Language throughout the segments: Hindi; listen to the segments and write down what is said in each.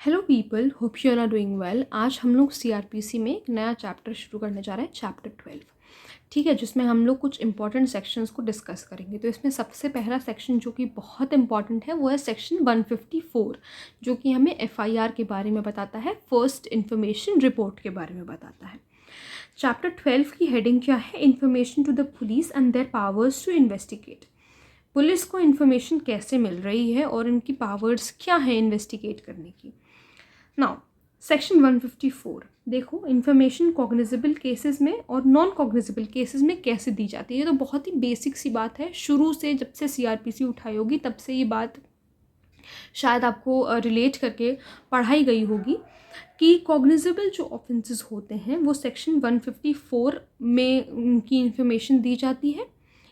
Hello people, hope you are doing well. आज हम लोग सीआरपीसी में एक नया चैप्टर शुरू करने जा रहे हैं, चैप्टर 12। ठीक है, जिसमें हम लोग कुछ इंपॉर्टेंट सेक्शंस को डिस्कस करेंगे। तो इसमें सबसे पहला सेक्शन जो कि बहुत इंपॉर्टेंट है वो है सेक्शन 154, जो कि हमें एफआईआर के बारे में बताता है, फर्स्ट इन्फॉर्मेशन रिपोर्ट के बारे में बताता है। चैप्टर 12 की हेडिंग क्या है? Information to the police and their powers to investigate. Police को इन्फॉर्मेशन कैसे मिल रही है और इनकी पावर्स क्या है इन्वेस्टिगेट करने की। नाउ सेक्शन 154 देखो, इन्फॉर्मेशन कॉग्निजेबल केसेस में और नॉन कॉग्निजेबल केसेस में कैसे दी जाती है। तो बहुत ही बेसिक सी बात है, शुरू से जब से सीआरपीसी उठाई होगी तब से ये बात शायद आपको रिलेट करके पढ़ाई गई होगी कि कॉग्निजेबल जो ऑफेंसेस होते हैं वो सेक्शन 154 में उनकी इन्फॉर्मेशन दी जाती है।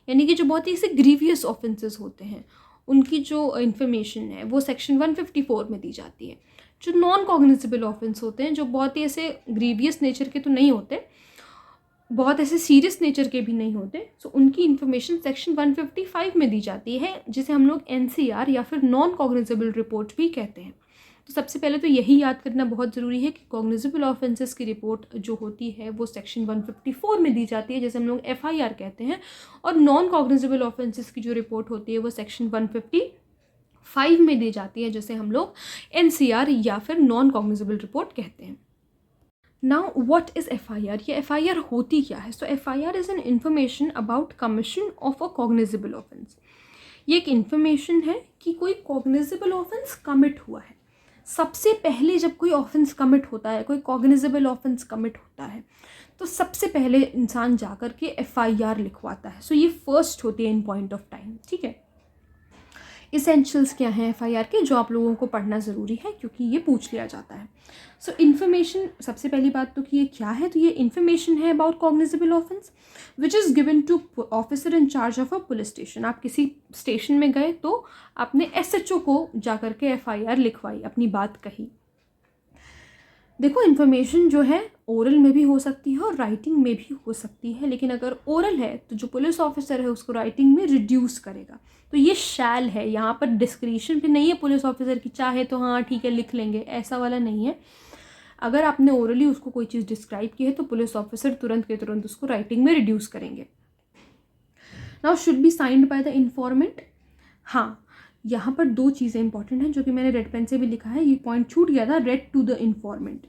यानी कि जो बहुत ही से ग्रीवियस ऑफेंसेस होते हैं उनकी जो इन्फॉर्मेशन है वो सेक्शन 154 में दी जाती है। जो नॉन कॉग्निजेबल ऑफेंस होते हैं, जो बहुत ही ऐसे ग्रीवियस नेचर के तो नहीं होते, बहुत ऐसे सीरियस नेचर के भी नहीं होते, सो उनकी इन्फॉर्मेशन सेक्शन 155 में दी जाती है, जिसे हम लोग एनसीआर या फिर नॉन कॉग्निजेबल रिपोर्ट भी कहते हैं। तो सबसे पहले तो यही याद करना बहुत ज़रूरी है कि कॉग्निजेबल ऑफेंसेस की रिपोर्ट जो होती है वो सेक्शन 154 में दी जाती है, जैसे हम लोग एफआईआर कहते हैं, और नॉन कॉग्निजेबल ऑफेंसेस की जो रिपोर्ट होती है वो सेक्शन 155 में दी जाती है, जैसे हम लोग एनसीआर या फिर नॉन कॉग्निजेबल रिपोर्ट कहते हैं। Now what is FIR? ये एफआईआर होती क्या है? So FIR is an information about commission of a cognizable offence. ये एक इन्फॉर्मेशन है कि कोई कॉग्निजेबल ऑफेंस कमिट हुआ है। सबसे पहले जब कोई ऑफेंस कमिट होता है, कोई कॉग्निजेबल ऑफेंस कमिट होता है, तो सबसे पहले इंसान जाकर के एफआईआर लिखवाता है। सो ये फर्स्ट होती है इन पॉइंट ऑफ टाइम। ठीक है, इसेंशियल्स क्या हैं एफआईआर के जो आप लोगों को पढ़ना ज़रूरी है क्योंकि ये पूछ लिया जाता है। सो इन्फॉर्मेशन, सबसे पहली बात तो कि ये क्या है, तो ये इन्फॉर्मेशन है about cognizable offence which is given to officer in charge of a police station. आप किसी स्टेशन में गए तो आपने एसएचओ को जाकर के एफआईआर लिखवाई, अपनी बात कही। देखो, इन्फॉर्मेशन जो है ओरल में भी हो सकती है और राइटिंग में भी हो सकती है, लेकिन अगर ओरल है तो जो पुलिस ऑफिसर है उसको राइटिंग में रिड्यूस करेगा। तो ये शैल है, यहाँ पर डिस्क्रिशन भी नहीं है पुलिस ऑफिसर की, चाहे तो हाँ ठीक है लिख लेंगे, ऐसा वाला नहीं है। अगर आपने ओरली उसको कोई चीज़ डिस्क्राइब की है तो पुलिस ऑफिसर तुरंत के तुरंत उसको राइटिंग में रिड्यूस करेंगे। Now should be signed by the informant. हाँ, यहाँ पर दो चीज़ें इंपॉर्टेंट हैं जो कि मैंने रेड पेन से भी लिखा है, ये पॉइंट छूट गया था, रेड टू द इन्फॉर्मेंट।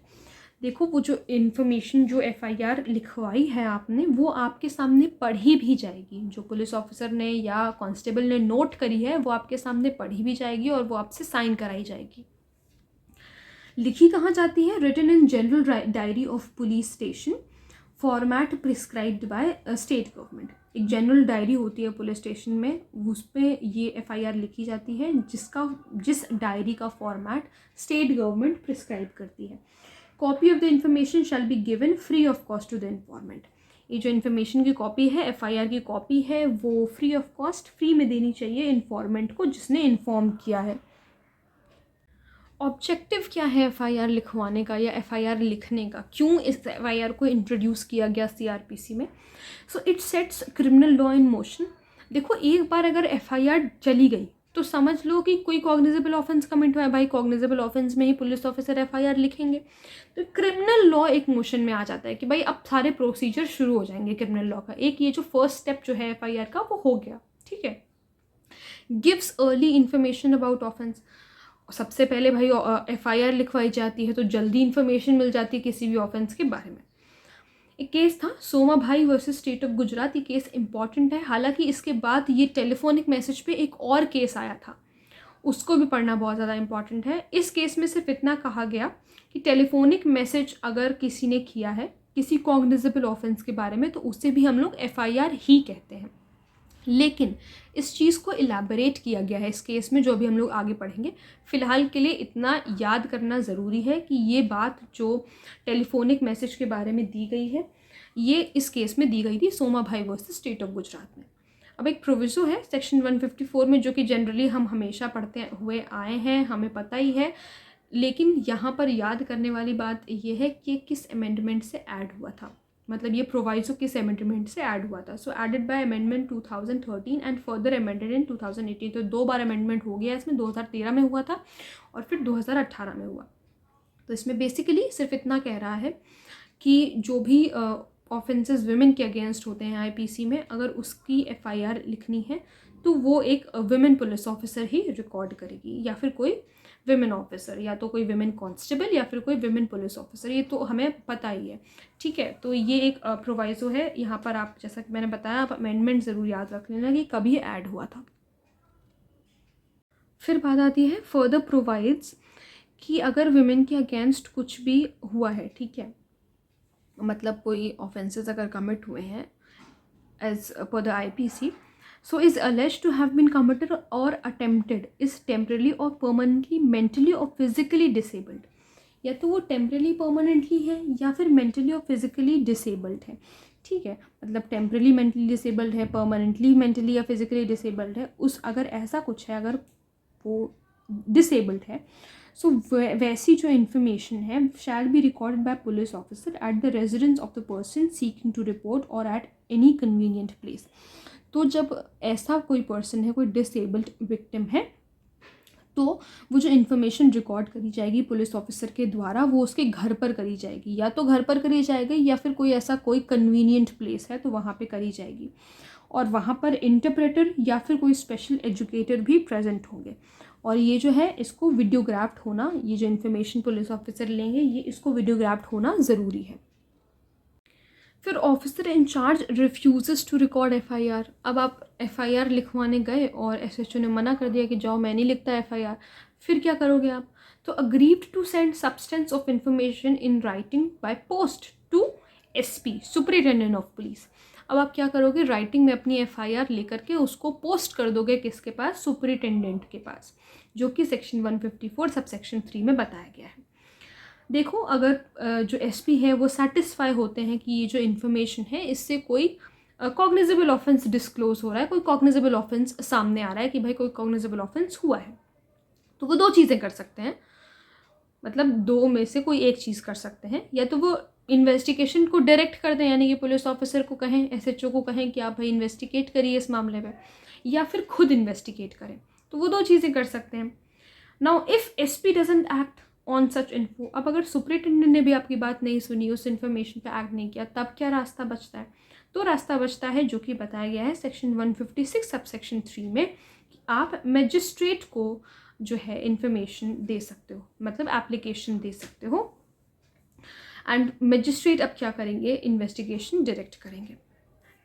देखो, वो जो इन्फॉर्मेशन जो एफआईआर लिखवाई है आपने वो आपके सामने पढ़ी भी जाएगी। जो पुलिस ऑफिसर ने या कांस्टेबल ने नोट करी है वो आपके सामने पढ़ी भी जाएगी और वो आपसे साइन कराई जाएगी। लिखी कहाँ जाती है? Written in general diary of police station, format prescribed by state government. एक जनरल डायरी होती है पुलिस स्टेशन में, उस पर ये एफआईआर लिखी जाती है, जिस डायरी का फॉर्मेट स्टेट गवर्नमेंट प्रिस्क्राइब करती है। Copy of the information shall be given free of cost to the informant. ये जो इन्फॉर्मेशन की कॉपी है, एफआईआर की कॉपी है, वो फ्री ऑफ कॉस्ट, फ्री में देनी चाहिए इन्फॉर्मेंट को जिसने इन्फॉर्म किया है। ऑब्जेक्टिव क्या है एफआईआर लिखवाने का या एफआईआर लिखने का? क्यों इस एफआईआर को इंट्रोड्यूस किया गया सीआरपीसी में? So it sets criminal law in motion. देखो, एक बार अगर एफआईआर चली गई तो समझ लो कि कोई कॉग्निजेबल ऑफेंस कमिट हुआ है, भाई कॉग्निजेबल ऑफेंस में ही पुलिस ऑफिसर एफआईआर लिखेंगे, तो क्रिमिनल लॉ एक मोशन में आ जाता है कि भाई अब सारे प्रोसीजर शुरू हो जाएंगे क्रिमिनल लॉ का। एक ये जो फर्स्ट स्टेप जो है एफआईआर का वो हो गया। ठीक है, gives early information about offence. सबसे पहले भाई एफआईआर लिखवाई जाती है तो जल्दी इन्फॉर्मेशन मिल जाती है किसी भी ऑफेंस के बारे में। एक केस था सोमा भाई वर्सेस स्टेट ऑफ गुजरात। ये केस इंपॉर्टेंट है, हालांकि इसके बाद ये टेलीफोनिक मैसेज पे एक और केस आया था, उसको भी पढ़ना बहुत ज़्यादा इंपॉर्टेंट है। इस केस में सिर्फ इतना कहा गया कि टेलीफोनिक मैसेज अगर किसी ने किया है किसी कॉग्निजेबल ऑफेंस के बारे में तो उससे भी हम लोग एफआईआर ही कहते हैं, लेकिन इस चीज़ को इलेबोरेट किया गया है इस केस में जो अभी हम लोग आगे पढ़ेंगे। फ़िलहाल के लिए इतना याद करना ज़रूरी है कि ये बात जो टेलीफोनिक मैसेज के बारे में दी गई है ये इस केस में दी गई थी सोमा भाई वर्सेस स्टेट ऑफ गुजरात में। अब एक प्रोविजो है सेक्शन 154 में जो कि जनरली हम हमेशा पढ़ते हुए आए हैं, हमें पता ही है, लेकिन यहाँ पर याद करने वाली बात यह है कि किस अमेंडमेंट से ऐड हुआ था, मतलब ये प्रोवाइजो किस अमेंडमेंट से ऐड हुआ था। So added by amendment 2013 and further amended in 2018। तो 2 बार अमेंडमेंट हो गया इसमें, 2013 में हुआ था और फिर 2018 में हुआ। तो इसमें बेसिकली सिर्फ इतना कह रहा है कि जो भी ऑफेंसेस विमेन के अगेंस्ट होते हैं आईपीसी में, अगर उसकी एफआईआर लिखनी है तो वो एक विमेन पुलिस ऑफिसर ही रिकॉर्ड करेगी, या फिर कोई विमेन ऑफिसर, या तो कोई विमेन कांस्टेबल, या फिर कोई विमेन पुलिस ऑफिसर, ये तो हमें पता ही है। ठीक है, तो ये एक प्रोवाइजो है यहाँ पर। आप जैसा कि मैंने बताया, आप अमेंडमेंट ज़रूर याद रख लेना कि कभी ऐड हुआ था। फिर बात आती है फर्दर प्रोवाइड्स कि अगर विमेन के अगेंस्ट कुछ भी हुआ है, ठीक है, मतलब कोई ऑफेंसेस अगर कमिट हुए हैं एज पर the IPC, so is alleged to have been committed or attempted, is temporarily or permanently mentally or physically disabled, या तो वो टेम्परली परमानेंटली है या फिर मेंटली और फिजिकली डिसेबल्ड है। ठीक है, मतलब टेम्परली मेंटली डिसेबल्ड है, परमानेंटली मेंटली या फिजिकली डिसेबल्ड है, उस अगर ऐसा कुछ है, अगर वो डिसेबल्ड है, सो वैसी जो इन्फॉर्मेशन है shall be recorded by police officer at the residence of the person seeking to report और एट एनी कन्वीनियंट प्लेस। तो जब ऐसा कोई पर्सन है, कोई डिसेबल्ड विक्टिम है, तो वो जो इन्फॉर्मेशन रिकॉर्ड करी जाएगी पुलिस ऑफिसर के द्वारा, वो उसके घर पर करी जाएगी, या तो घर पर करी जाएगी या फिर कोई ऐसा कोई कन्वीनियंट प्लेस है तो वहाँ पे करी जाएगी, और वहाँ पर इंटरप्रेटर या फिर कोई स्पेशल एजुकेटर भी प्रेजेंट होंगे। और ये जो है इसको वीडियोग्राफ्ड होना, ये जो इन्फॉर्मेशन पुलिस ऑफिसर लेंगे ये इसको वीडियोग्राफ्ड होना ज़रूरी है। फिर officer incharge refuses to record FIR. अब आप एफआईआर लिखवाने गए और एसएचओ ने मना कर दिया कि जाओ मैं नहीं लिखता एफआईआर, फिर क्या करोगे आप? तो agreed to send substance of information in writing by post to SP, superintendent of police. अब आप क्या करोगे? राइटिंग में अपनी एफआईआर लेकर के उसको पोस्ट कर दोगे किसके पास? सुपरिटेंडेंट के पास, जो कि सेक्शन 154 सब सेक्शन 3 में बताया गया है। देखो, अगर जो एसपी है वो सेटिस्फाई होते हैं कि ये जो इन्फॉर्मेशन है इससे कोई कॉग्निजेबल ऑफेंस डिस्क्लोज हो रहा है, कोई कॉग्निजेबल ऑफेंस सामने आ रहा है कि भाई कोई कॉग्निजेबल ऑफेंस हुआ है, तो वो दो चीज़ें कर सकते हैं, मतलब दो में से कोई एक चीज़ कर सकते हैं। या तो वो इन्वेस्टिगेशन को डायरेक्ट कर दें, यानी कि पुलिस ऑफिसर को कहें, एसएचओ को कहें कि आप भाई इन्वेस्टिगेट करिए इस मामले में, या फिर खुद इन्वेस्टिगेट करें, तो वो दो चीज़ें कर सकते हैं। Now if SP doesn't act on such info, अब अगर सुपरिटेंडेंट ने भी आपकी बात नहीं सुनी, उस इन्फॉर्मेशन पे एक्ट नहीं किया, तब क्या रास्ता बचता है? तो रास्ता बचता है जो कि बताया गया है सेक्शन 156 सब सेक्शन 3 में, कि आप मजिस्ट्रेट को जो है इन्फॉर्मेशन दे सकते हो, मतलब एप्लीकेशन दे सकते हो, एंड मजिस्ट्रेट अब क्या करेंगे? इन्वेस्टिगेशन डायरेक्ट करेंगे।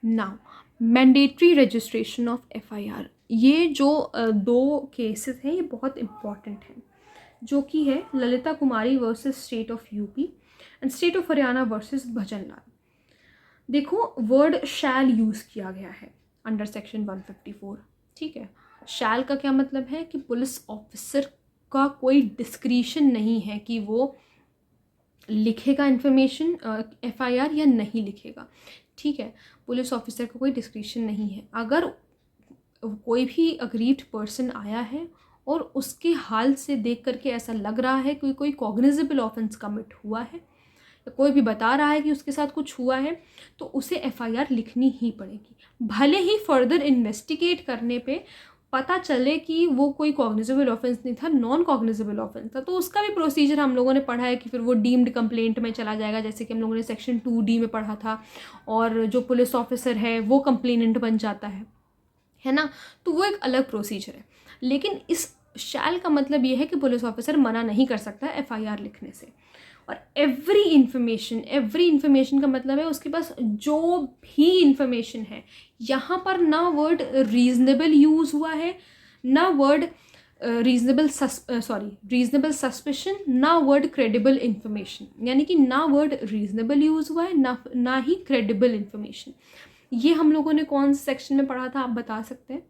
Now mandatory registration of FIR, ये जो दो केसेस हैं ये बहुत इंपॉर्टेंट हैं, जो कि है Lalita Kumari versus state of UP and state of Haryana versus Bhajan Lal. देखो, वर्ड शैल यूज़ किया गया है अंडर सेक्शन 154। ठीक है, शैल का क्या मतलब है कि पुलिस ऑफिसर का कोई डिस्क्रिशन नहीं है कि वो लिखेगा इन्फॉर्मेशन एफआईआर या नहीं लिखेगा। ठीक है, पुलिस ऑफिसर का कोई डिस्क्रिशन नहीं है। अगर कोई भी अग्रीव्ड पर्सन आया है और उसके हाल से देख करके ऐसा लग रहा है कि कोई कॉग्निजेबल ऑफेंस कमिट हुआ है, या कोई भी बता रहा है कि उसके साथ कुछ हुआ है, तो उसे एफआईआर लिखनी ही पड़ेगी। भले ही फर्दर इन्वेस्टिगेट करने पे पता चले कि वो कोई कॉग्निजेबल ऑफेंस नहीं था, नॉन कॉग्निजेबल ऑफेंस था, तो उसका भी प्रोसीजर हम लोगों ने पढ़ा है कि फिर वो डीम्ड कंप्लेंट में चला जाएगा, जैसे कि हम लोगों ने सेक्शन 2D में पढ़ा था, और जो पुलिस ऑफिसर है वो कंप्लेनेंट बन जाता है ना, तो वो एक अलग प्रोसीजर है। लेकिन इस शैल का मतलब ये है कि पुलिस ऑफिसर मना नहीं कर सकता एफआईआर लिखने से। और एवरी इन्फॉर्मेशन का मतलब है उसके पास जो भी इन्फॉर्मेशन है, यहाँ पर ना वर्ड रीजनेबल यूज़ हुआ है, ना वर्ड रीजनेबल सस्पिशन, ना वर्ड क्रेडिबल इन्फॉर्मेशन, यानी कि ना वर्ड रीजनेबल यूज़ हुआ है, ना ही क्रेडिबल इन्फॉर्मेशन। ये हम लोगों ने कौन से सेक्शन में पढ़ा था, आप बता सकते हैं?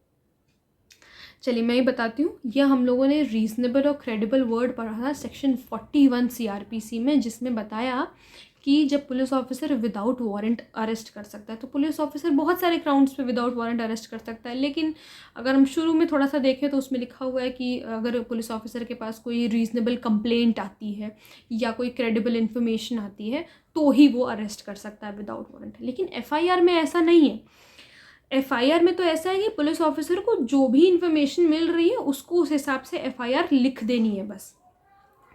चलिए मैं ही बताती हूँ। यह हम लोगों ने रीजनेबल और क्रेडिबल वर्ड पढ़ा था सेक्शन 41 सीआरपीसी में, जिसमें बताया कि जब police officer without warrant arrest कर सकता है, तो पुलिस ऑफिसर बहुत सारे ग्राउंड्स पे विदाउट वारंट अरेस्ट कर सकता है, लेकिन अगर हम शुरू में थोड़ा सा देखें तो उसमें लिखा हुआ है कि अगर पुलिस ऑफिसर के पास कोई रीजनेबल कंप्लेंट आती है या कोई क्रेडिबल इन्फॉर्मेशन आती है तो ही वो अरेस्ट कर सकता है विदाउट वारंट। लेकिन एफआईआर में ऐसा नहीं है। एफआईआर में तो ऐसा है कि पुलिस ऑफिसर को जो भी इन्फॉर्मेशन मिल रही है उसको उस हिसाब से एफआईआर लिख देनी है बस।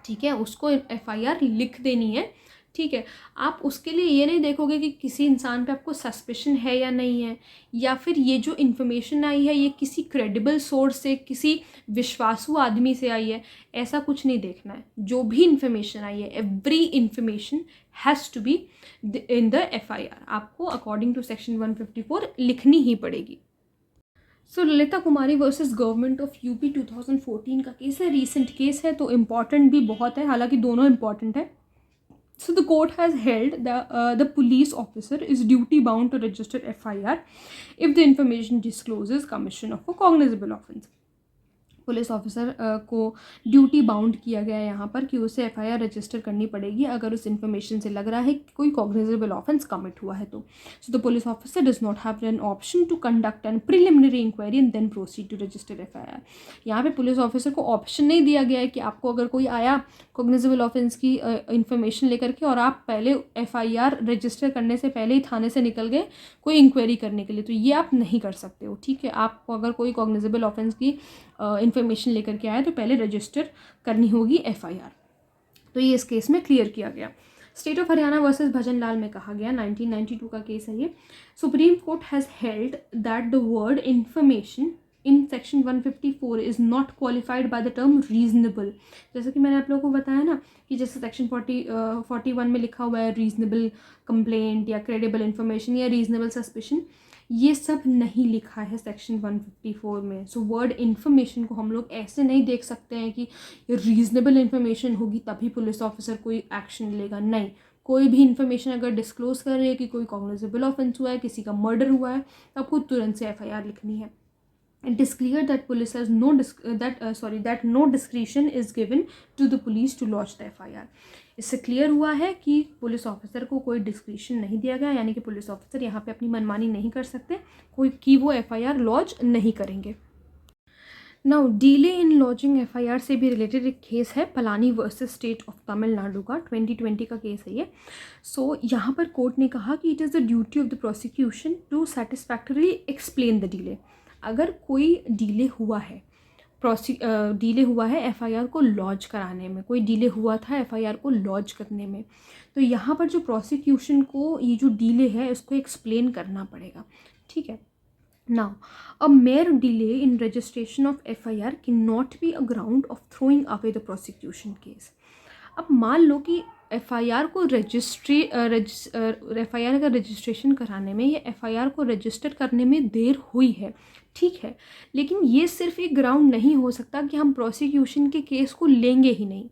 ठीक है, उसको FIR लिख देनी है। ठीक है, आप उसके लिए ये नहीं देखोगे कि किसी इंसान पे आपको सस्पिशन है या नहीं है, या फिर ये जो इन्फॉर्मेशन आई है ये किसी क्रेडिबल सोर्स से, किसी विश्वासु आदमी से आई है, ऐसा कुछ नहीं देखना है। जो भी इन्फॉर्मेशन आई है, every information has to be in the FIR, आपको अकॉर्डिंग टू सेक्शन 154 लिखनी ही पड़ेगी। So Lalita Kumari versus government of UP 2014 का केस है, रीसेंट केस है, तो इम्पॉर्टेंट भी बहुत है, हालांकि दोनों इम्पॉर्टेंट है। So the court has held that the police officer is duty bound to register FIR if the information discloses commission of a cognizable offence. Police officer को ड्यूटी बाउंड किया गया है यहाँ पर कि उसे FIR रजिस्टर करनी पड़ेगी अगर उस इन्फॉर्मेशन से लग रहा है कि कोई कॉग्निजेबल ऑफेंस कमिट हुआ है तो। So the police officer does not have an option to conduct an preliminary inquiry and then proceed to register FIR। यहाँ पे पुलिस ऑफिसर को ऑप्शन नहीं दिया गया है कि आपको अगर कोई आया कॉग्निजेबल ऑफेंस की इन्फॉर्मेशन लेकर के और आप पहले FIR रजिस्टर करने से पहले ही थाने से निकल गए कोई इंक्वायरी करने के लिए, तो ये आप नहीं कर सकते हो। ठीक है, आपको अगर कोई कॉग्निजेबल ऑफेंस की इन्फॉर्मेशन लेकर के आए तो पहले रजिस्टर करनी होगी FIR। तो ये इस केस में क्लियर किया गया। State of Haryana versus Bhajan लाल में कहा गया, 1992 का केस है ये। Supreme court has held that the word information in section 154 is not qualified by the term reasonable. जैसे कि मैंने आप लोगों को बताया ना कि जैसे सेक्शन 41 में लिखा हुआ है रीजनेबल कंप्लेंट या क्रेडिबल इन्फॉर्मेशन या रीजनेबल सस्पिशन, ये सब नहीं लिखा है सेक्शन 154 में। सो वर्ड इन्फॉर्मेशन को हम लोग ऐसे नहीं देख सकते हैं कि ये रीजनेबल इन्फॉर्मेशन होगी तभी पुलिस ऑफिसर कोई एक्शन लेगा। नहीं, कोई भी इन्फॉर्मेशन अगर डिस्क्लोज कर रही है कि कोई कॉग्निजेबल ऑफेंस हुआ है, किसी का मर्डर हुआ है, तो आपको तुरंत से FIR लिखनी है। It is clear that police has that no discretion is given to the police to lodge the FIR। इससे क्लियर हुआ है कि पुलिस ऑफिसर को कोई डिस्क्रिशन नहीं दिया गया, यानी कि पुलिस ऑफिसर यहाँ पे अपनी मनमानी नहीं कर सकते कोई कि वो FIR लॉन्च नहीं करेंगे। Now delay in lodging FIR से भी रिलेटेड एक केस है, Palani versus state of Tamil Nadu का, 2020 का केस है ये। सो यहाँ पर कोर्ट ने कहा कि it is the duty of the prosecution to satisfactorily explain the delay. अगर कोई डिले हुआ है FIR को लॉन्च कराने में, कोई डिले हुआ था FIR को लॉन्च करने में, तो यहाँ पर जो प्रोसिक्यूशन को ये जो डिले है इसको एक्सप्लेन करना पड़ेगा। ठीक है, now a mayor delay in registration of FIR can not be a ground of throwing away the prosecution case. अब मान लो कि FIR को FIR का रजिस्ट्रेशन कराने में या FIR को रजिस्टर करने में देर हुई है, ठीक है, लेकिन ये सिर्फ एक ग्राउंड नहीं हो सकता कि हम प्रोसिक्यूशन के केस को लेंगे ही नहीं।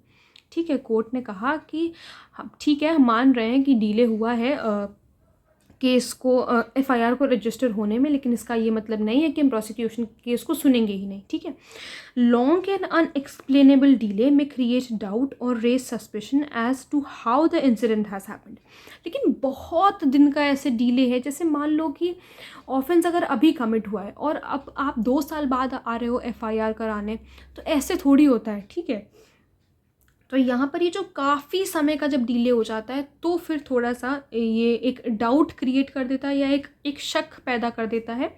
ठीक है, कोर्ट ने कहा कि ठीक है, हम मान रहे हैं कि डिले हुआ है केस को FIR को रजिस्टर होने में, लेकिन इसका ये मतलब नहीं है कि हम प्रोसिक्यूशन केस को सुनेंगे ही नहीं। ठीक है, लॉन्ग एंड अनएक्सप्लेनेबल डिले में क्रिएट डाउट और raise suspicion as to how the incident has happened. लेकिन बहुत दिन का ऐसे डिले है, जैसे मान लो कि ऑफेंस अगर अभी कमिट हुआ है और अब आप 2 साल बाद आ रहे हो FIR कराने, तो ऐसे थोड़ी होता है। ठीक है, तो यहाँ पर ये जो काफ़ी समय का जब डिले हो जाता है तो फिर थोड़ा सा ये एक डाउट क्रिएट कर देता है या एक शक पैदा कर देता है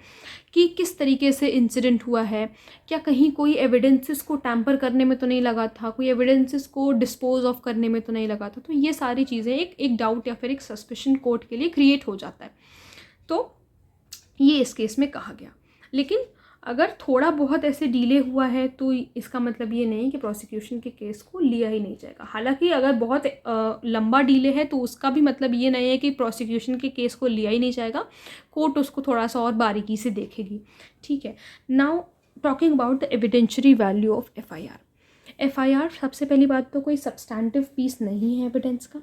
कि किस तरीके से इंसिडेंट हुआ है, क्या कहीं कोई एविडेंसेस को टैम्पर करने में तो नहीं लगा था, कोई एविडेंसेस को डिस्पोज ऑफ करने में तो नहीं लगा था। तो ये सारी चीज़ें एक डाउट या फिर एक सस्पिशन कोर्ट के लिए क्रिएट हो जाता है। तो ये इस केस में कहा गया। लेकिन अगर थोड़ा बहुत ऐसे डिले हुआ है तो इसका मतलब ये नहीं कि प्रोसिक्यूशन के केस को लिया ही नहीं जाएगा। हालांकि अगर बहुत लंबा डिले है तो उसका भी मतलब ये नहीं है कि प्रोसिक्यूशन के केस को लिया ही नहीं जाएगा, कोर्ट उसको थोड़ा सा और बारीकी से देखेगी। ठीक है, now talking about the evidentiary value of FIR। सबसे पहली बात तो कोई सब्सटैंटिव पीस नहीं है एविडेंस का।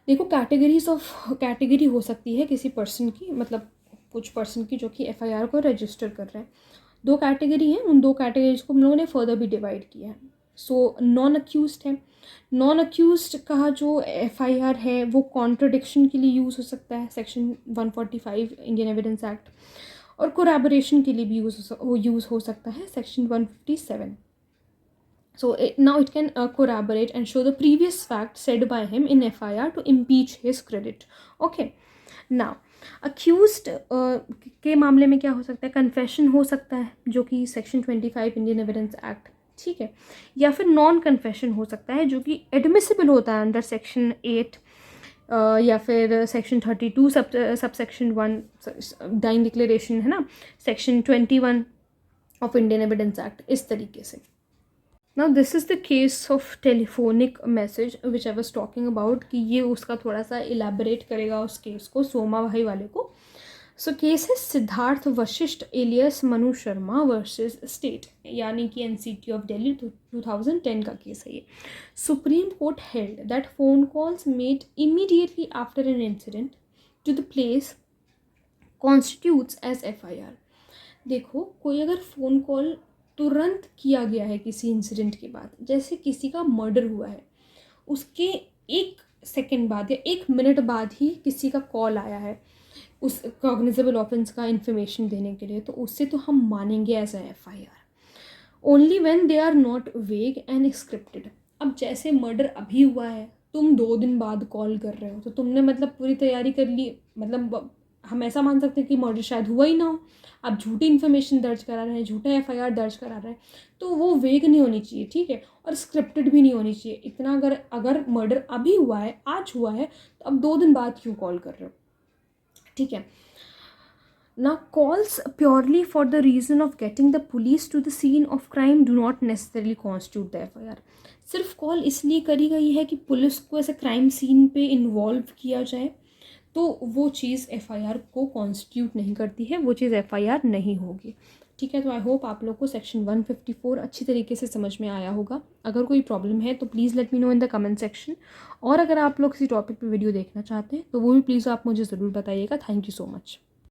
देखो, कैटेगरी हो सकती है किसी पर्सन की, मतलब कुछ पर्सन की जो कि FIR को रजिस्टर कर रहे हैं। 2 कैटेगरी हैं, उन 2 कैटेगरीज को हम लोगों ने फर्दर भी डिवाइड किया है। सो नॉन अक्यूज्ड है। नॉन अक्यूज्ड का जो FIR है वो कॉन्ट्रडिक्शन के लिए यूज़ हो सकता है, सेक्शन 145 इंडियन एविडेंस एक्ट, और कोरैबोरेशन के लिए भी यूज़ हो सकता है, section 157। So now it can corroborate and show the previous fact said by him in FIR to impeach his credit. Okay, now accused के मामले में क्या हो सकता है, कन्फेशन हो सकता है, जो कि सेक्शन 25 इंडियन एविडेंस एक्ट ठीक है, या फिर नॉन कन्फेशन हो सकता है जो कि एडमिसिबल होता है अंडर सेक्शन 8 या फिर section 32 sub section 1 dying declaration है ना, section 21 of Indian evidence act, इस तरीके से। Now this is the case of telephonic message which I was talking about, कि ये उसका थोड़ा सा इलेबोरेट करेगा उस केस को, सोमा भाई वाले को। सो केस है Siddharth Vashisht alias Manu Sharma versus state, यानी कि एनसीटी ऑफ दिल्ली 2010 का केस है ये। Supreme Court held that phone calls made immediately after an incident to the place constitutes as FIR। देखो, कोई अगर फ़ोन कॉल तुरंत किया गया है किसी इंसिडेंट के बाद, जैसे किसी का मर्डर हुआ है, उसके 1 सेकेंड बाद या 1 मिनट बाद ही किसी का कॉल आया है उस कॉग्निजेबल ऑफेंस का इन्फॉर्मेशन देने के लिए, तो उससे तो हम मानेंगे as a FIR only when they are not vague and scripted. अब जैसे मर्डर अभी हुआ है, तुम 2 दिन बाद कॉल कर रहे हो, तो तुमने मतलब पूरी तैयारी कर ली, मतलब हम ऐसा मान सकते हैं कि मर्डर शायद हुआ ही ना हो, आप झूठी इन्फॉर्मेशन दर्ज करा रहे हैं, झूठा FIR दर्ज करा रहे हैं, तो वो वेग नहीं होनी चाहिए, ठीक है, और स्क्रिप्टेड भी नहीं होनी चाहिए इतना। अगर मर्डर अभी हुआ है, आज हुआ है, तो अब 2 दिन बाद क्यों कॉल कर रहे हो, ठीक है ना। Calls purely for the reason of getting the police to the scene of crime do not necessarily constitute the FIR। सिर्फ कॉल इसलिए करी गई है कि पुलिस को ऐसे क्राइम सीन पे इन्वॉल्व किया जाए, तो वो चीज़ FIR को कॉन्स्टिट्यूट नहीं करती है, वो चीज़ FIR नहीं होगी, ठीक है। तो आई होप आप लोग को सेक्शन 154 अच्छी तरीके से समझ में आया होगा। अगर कोई प्रॉब्लम है तो please let me know in the comment section, और अगर आप लोग किसी टॉपिक पे वीडियो देखना चाहते हैं तो वो भी प्लीज़ आप मुझे ज़रूर बताइएगा। Thank you so much.